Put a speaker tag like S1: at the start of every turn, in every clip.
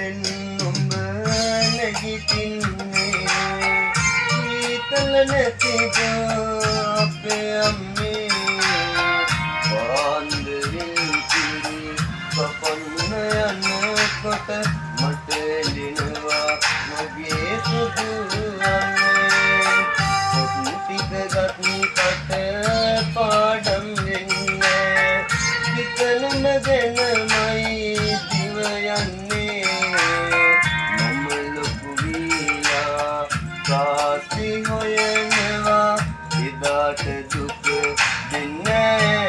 S1: හොරෙන් නුඹ නැගිටින්නේ සීතල නැතිද අපේ අම්මේ පාන්දරින් කිරි කපන්න යනකොට මට එළිනවා මගේ සුදු අම්මේ පොත් ටික ගත්කට පාඩම් වෙන්නේ හිතනුම ගැනමයි දිව යන්නේ මම ලොකු වීලා කාසි හොයනවා එදාට දුක දෙන්නේ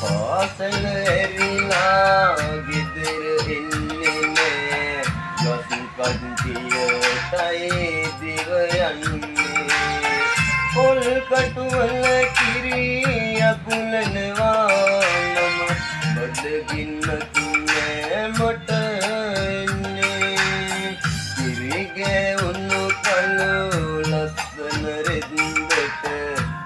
S1: පාසල ඇරිලා ගෙදර එන්නේ නෑ ගස් කඩියටයි දිව යන්නේ පොල් කටුවල කිරි අකුලනවා මම බඩගින්නක් නෑ මට එන්නේ කිරි ගෑවුණු කළු ලස්සන රෙද්දට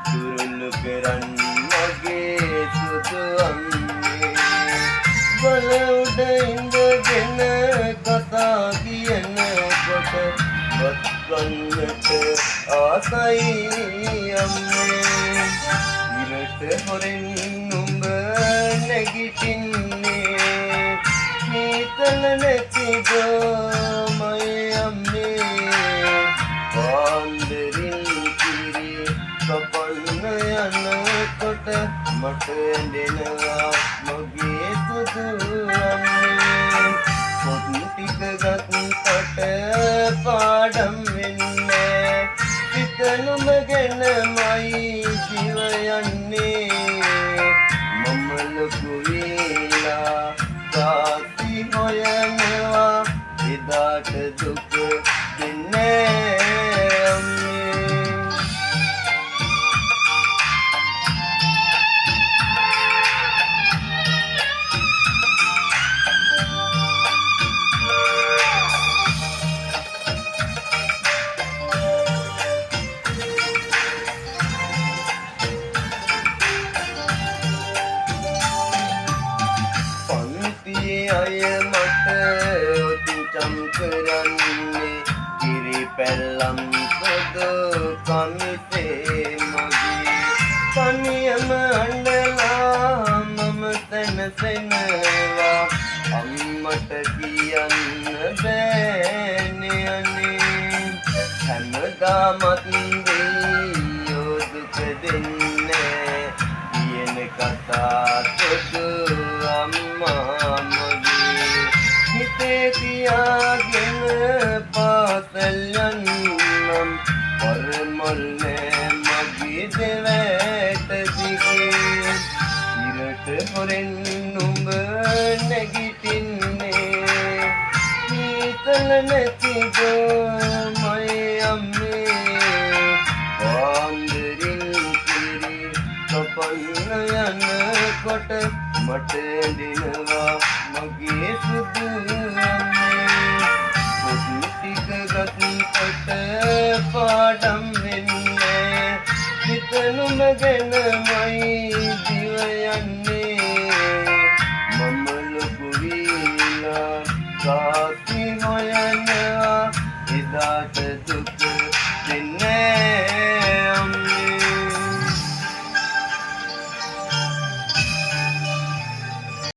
S1: තුරුළු කරන්න මගේ සුදු අම්මේ බල උඩ ඉඳගෙන කතා කියනකොට වත් ගන්නට ආසයි අම්මේ ඉරට හොරෙන් නුඹ නැගිටින්නේ සීතල නැතිද මගේ අම්මේ පාන්දරින් කිරි කපන්න යනකොට මට එළිනවා මගේ සුදු අම්මේ පොත් ටික ගත්කට පාඩම් වෙන්නේ හිතනුම ගැනමයි ජීව යන්නේ මම ලොකු වීලා කාසි හොයනවා එදාට දුක දෙන්නේ අය මට ඔතිචම් කරන්නේ කිරි පැල්ලම් සොදු කමිසේ මගේ තනියම අඬලා මම තැනසෙනවා අම්මට කියන්න බෑනේ අනේ හැමදාමත් දෙයියෝ දුක දෙන්නේ කියන කතා සොදු අම්මා හිතේ තියාගෙන පාසල් යන්නම් පරමල් නෑ මගේ දෙවැට දිගේ ඉරට හොරෙන් නුඹ නැගිටින්නේ සීතල නැතිද මගේ අම්මේ පාන්දරින් කිරි කපන්න යනකොට මට එළිනවා මගේ සුදු අම්මේ පොත් ටික ගත්කට පාඩම් වෙන්නේ හිතනුම ගැනමයි දිව යන්නේ මම ලොකු වීලා කාසි හොයනවා එදාට දුක දෙන්නේ